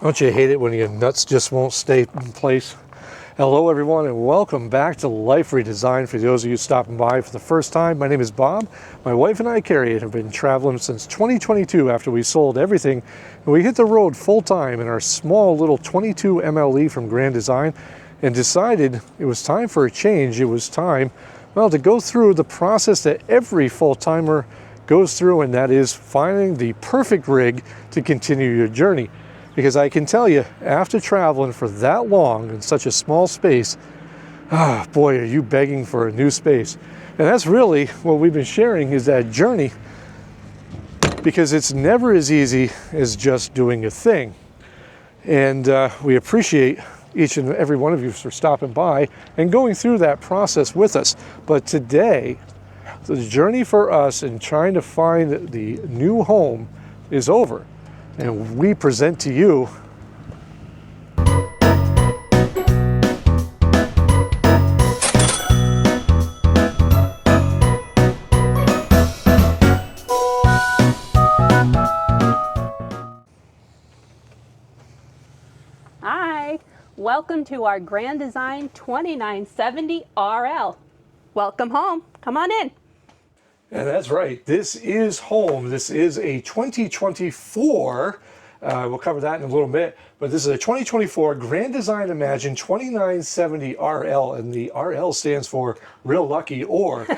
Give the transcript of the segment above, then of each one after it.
Don't you hate it when your nuts just won't stay in place? Hello everyone and welcome back to Life Redesigned. For those of you stopping by for the first time, my name is Bob. My wife and I, Karri, have been traveling since 2022 after we sold everything and we hit the road full time in our small little 22 MLE from Grand Design and decided it was time for a change. It was time, well, to go through the process that every full-timer goes through, and that is finding the perfect rig to continue your journey. Because I can tell you, after traveling for that long in such a small space, boy, are you begging for a new space. And that's really what we've been sharing, is that journey, because it's never as easy as just doing a thing. And we appreciate each and every one of you for stopping by and going through that process with us. But today, the journey for us in trying to find the new home is over. And we present to you Hi, welcome to our Grand Design 2970 RL. Welcome home. Come on in. And that's right. This is home. This is a 2024. We'll cover that in a little bit. But this is a 2024 Grand Design Imagine 2970 RL. And the RL stands for Real Lucky or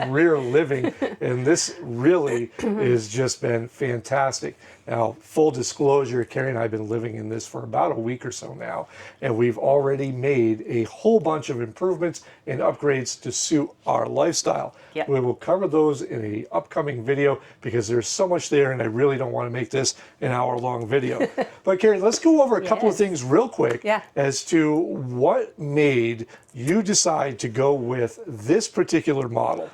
Rear Living. And this really has just been fantastic. Now, full disclosure, Karri and I have been living in this for about a week or so now, and we've already made a whole bunch of improvements and upgrades to suit our lifestyle. Yep. We will cover those in an upcoming video because there's so much there, and I really don't want to make this an hour-long video. But Karri, let's go over a couple of things real quick as to what made you decide to go with this particular model.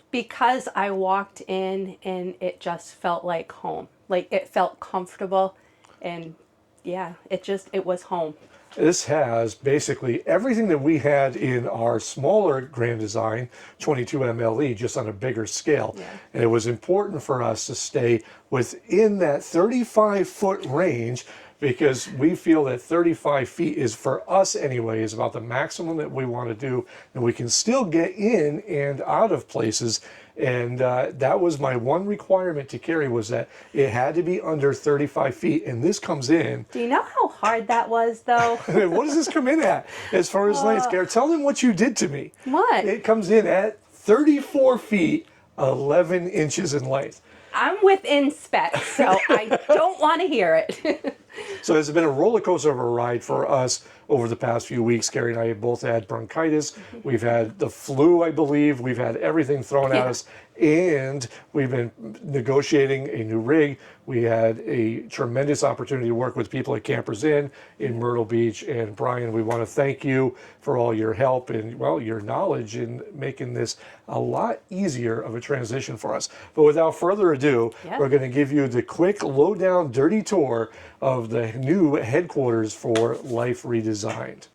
Because I walked in and it just felt like home. Like it felt comfortable, and yeah, it was home. This has basically everything that we had in our smaller Grand Design 22 MLE, just on a bigger scale. Yeah. And it was important for us to stay within that 35-foot range, because we feel that 35 feet is, for us anyway, is about the maximum that we want to do, and we can still get in and out of places. And that was my one requirement to Karri, was that it had to be under 35 feet, and this comes in. Do you know how hard that was, though? What does this come in at as far as length, Karri? Tell them what you did to me. What? It comes in at 34 feet, 11 inches in length. I'm within spec, so I don't want to hear it. So it's been a roller coaster of a ride for us over the past few weeks. Karri and I have both had bronchitis. We've had the flu, I believe. We've had everything thrown at us. And we've been negotiating a new rig. We had a tremendous opportunity to work with people at Campers Inn in Myrtle Beach. And Brian, we want to thank you for all your help and, well, your knowledge in making this a lot easier of a transition for us. But without further ado, we're going to give you the quick, low-down, dirty tour of the new headquarters for Life Redesigned.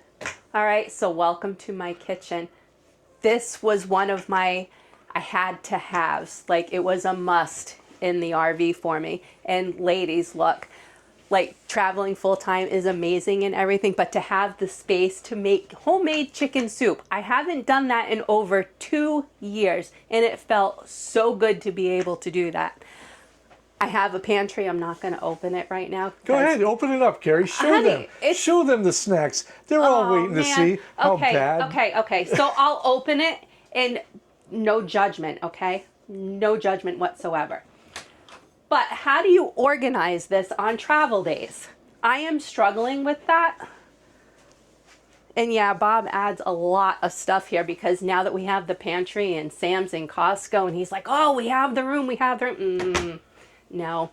All right, so welcome to my kitchen. This was one of my I had to haves. Like, it was a must in the RV for me. And ladies, look, like, traveling full-time is amazing and everything, but to have the space to make homemade chicken soup, I haven't done that in over 2 years, and it felt so good to be able to do that. I have a pantry. I'm not going to open it right now. Go ahead, open it up, Karri. Show them. Show them the snacks. They're all waiting to see how bad. Okay. So I'll open it, and no judgment, okay? No judgment whatsoever. But how do you organize this on travel days? I am struggling with that. And yeah, Bob adds a lot of stuff here, because now that we have the pantry and Sam's and Costco, and he's like, oh, we have the room. No.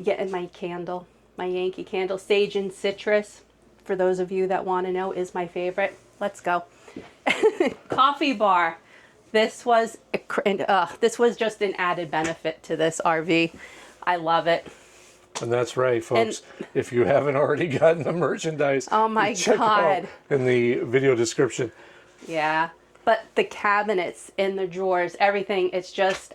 Getting my candle, my Yankee candle, sage and citrus, for those of you that want to know, is my favorite. Let's go. Coffee bar. This was just an added benefit to this RV. I love it. And that's right, folks. And if you haven't already gotten the merchandise, oh my check God, out in the video description. Yeah, but the cabinets in the drawers, everything, it's just,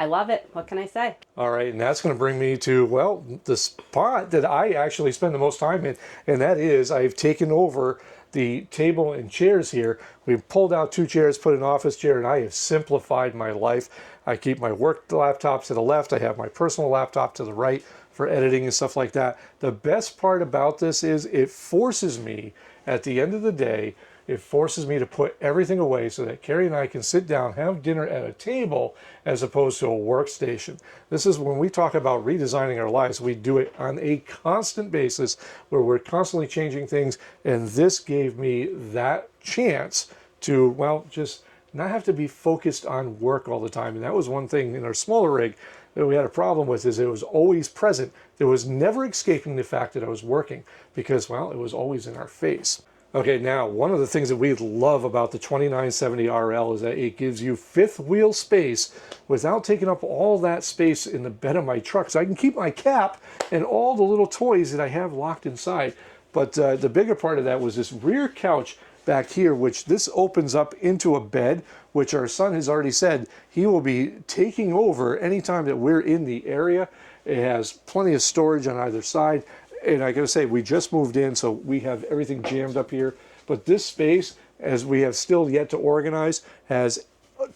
I love it. What can I say? All right, and that's going to bring me to, well, the spot that I actually spend the most time in, and that is I've taken over the table and chairs here. We've pulled out 2 chairs, put an office chair, and I have simplified my life. I keep my work laptop to the left. I have my personal laptop to the right for editing and stuff like that. The best part about this is it forces me, at the end of the day, it forces me to put everything away so that Karri and I can sit down, have dinner at a table as opposed to a workstation. This is when we talk about redesigning our lives, we do it on a constant basis where we're constantly changing things. And this gave me that chance to, well, just not have to be focused on work all the time. And that was one thing in our smaller rig that we had a problem with, is it was always present. There was never escaping the fact that I was working because, well, it was always in our face. Okay, now one of the things that we love about the 2970 RL is that it gives you 5th wheel space without taking up all that space in the bed of my truck. So I can keep my cap and all the little toys that I have locked inside. But the bigger part of that was this rear couch back here, which this opens up into a bed, which our son has already said he will be taking over anytime that we're in the area. It has plenty of storage on either side. And I gotta say, we just moved in, so we have everything jammed up here. But this space, as we have still yet to organize, has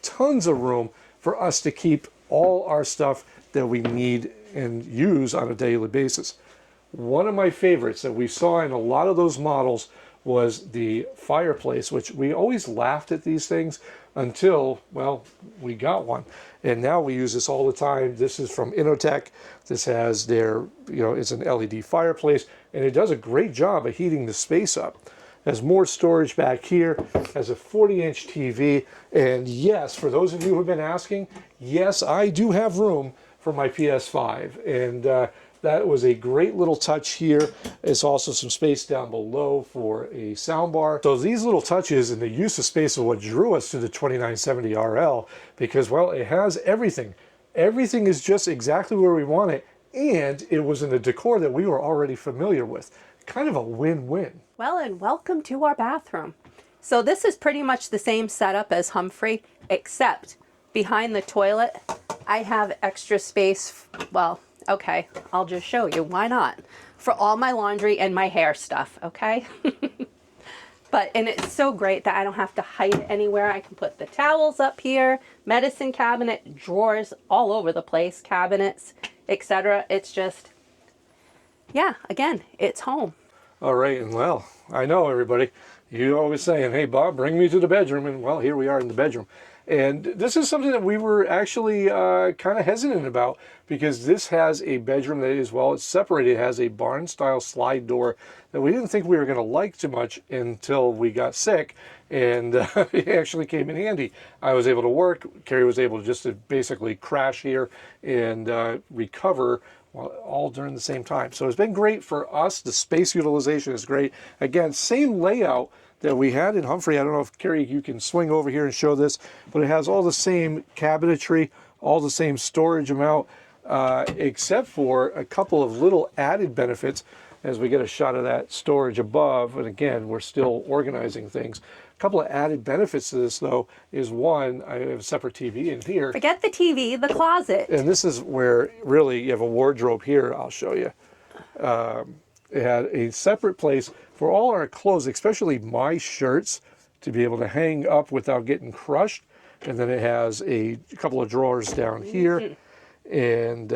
tons of room for us to keep all our stuff that we need and use on a daily basis. One of my favorites that we saw in a lot of those models was the Fireplace, which we always laughed at these things until, well, we got one. And now we use this all the time. This is from Innotech. This has their, it's an LED fireplace, and it does a great job of heating the space up. Has more storage back here, has a 40-inch TV, and yes, for those of you who have been asking, yes, I do have room for my PS5, and that was a great little touch here. There's also some space down below for a sound bar. So these little touches and the use of space are what drew us to the 2970 RL because, well, it has everything. Everything is just exactly where we want it, and it was in the decor that we were already familiar with. Kind of a win-win. Well, and welcome to our bathroom. So this is pretty much the same setup as Humphrey, except behind the toilet, I have extra space, well, okay, I'll just show you. Why not? For all my laundry and my hair stuff, okay? And it's so great that I don't have to hide it anywhere. I can put the towels up here, medicine cabinet, drawers all over the place, cabinets, etc. It's just, yeah, again, it's home. All right, and well, I know everybody, you're always saying, hey, Bob, bring me to the bedroom. And well, here we are in the bedroom. And this is something that we were actually kind of hesitant about because this has a bedroom that is, well, it's separated. It has a barn-style slide door that we didn't think we were going to like too much until we got sick, and it actually came in handy. I was able to work. Karri was able to basically crash here and recover all during the same time. So it's been great for us. The space utilization is great. Again, same layout that we had in Humphrey. I don't know if, Karri, you can swing over here and show this, but it has all the same cabinetry, all the same storage amount, except for a couple of little added benefits as we get a shot of that storage above. And again, we're still organizing things. A couple of added benefits to this, though, is one, I have a separate TV in here. Forget the TV, the closet. And this is where really you have a wardrobe here. I'll show you. It had a separate place for all our clothes, especially my shirts, to be able to hang up without getting crushed. And then it has a couple of drawers down here. And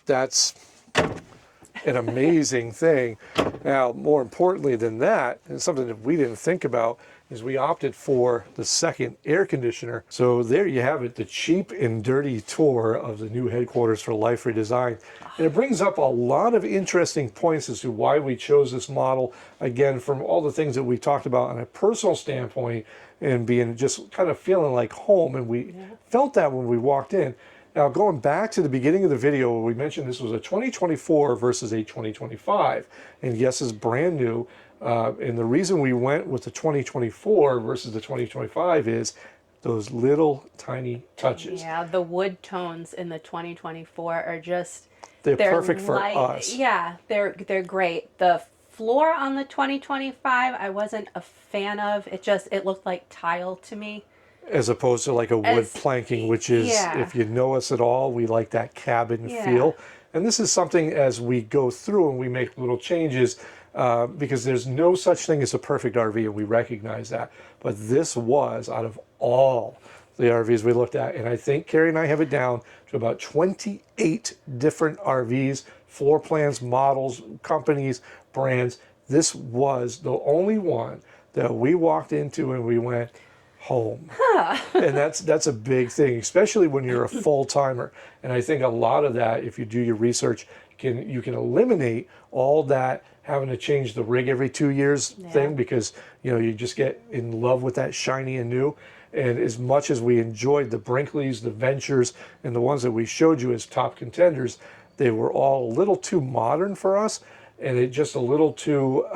that's an amazing thing. Now, more importantly than that, and something that we didn't think about, is we opted for the second air conditioner. So there you have it, the cheap and dirty tour of the new headquarters for Life Redesigned. And it brings up a lot of interesting points as to why we chose this model. Again, from all the things that we talked about on a personal standpoint and being just kind of feeling like home. And we felt that when we walked in. Now, going back to the beginning of the video where we mentioned this was a 2024 versus a 2025, and yes, it's brand new. And the reason we went with the 2024 versus the 2025 is those little tiny touches. Yeah, the wood tones in the 2024 are just... They're perfect for us. Yeah, they're great. The floor on the 2025, I wasn't a fan of. It looked like tile to me. As opposed to like a wood planking, which is, Yeah. if you know us at all, we like that cabin Yeah. feel. And this is something as we go through and we make little changes, because there's no such thing as a perfect RV, and we recognize that. But this was, out of all the RVs we looked at, and I think Karri and I have it down to about 28 different RVs, floor plans, models, companies, brands. This was the only one that we walked into and we went, home. And that's a big thing, especially when you're a full-timer. And I think a lot of that, if you do your research, you can eliminate all that having to change the rig every 2 years thing, because you just get in love with that shiny and new. And as much as we enjoyed the Brinkleys, the Ventures, and the ones that we showed you as top contenders, they were all a little too modern for us. And it just a little too,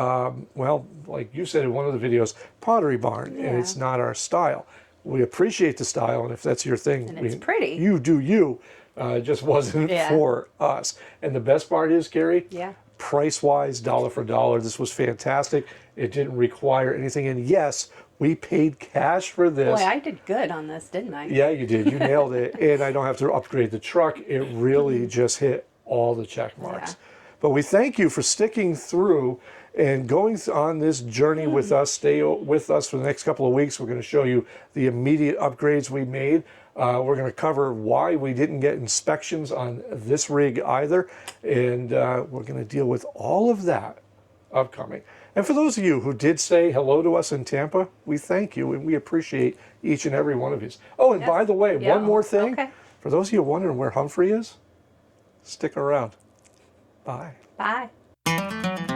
well, like you said in one of the videos, Pottery Barn, and it's not our style. We appreciate the style, and if that's your thing, And it's pretty. You do you. It just wasn't for us. And the best part is, Karri, price-wise, dollar for dollar, this was fantastic. It didn't require anything, and yes, we paid cash for this. Boy, I did good on this, didn't I? Yeah, you did. You nailed it. And I don't have to upgrade the truck. It really just hit all the check marks. But we thank you for sticking through and going on this journey with us. Stay with us for the next couple of weeks. We're going to show you the immediate upgrades we made. We're going to cover why we didn't get inspections on this rig either. And we're going to deal with all of that upcoming. And for those of you who did say hello to us in Tampa, we thank you and we appreciate each and every one of you. Oh, and by the way, one more thing. For those of you wondering where Humphrey is, stick around. Bye. Bye.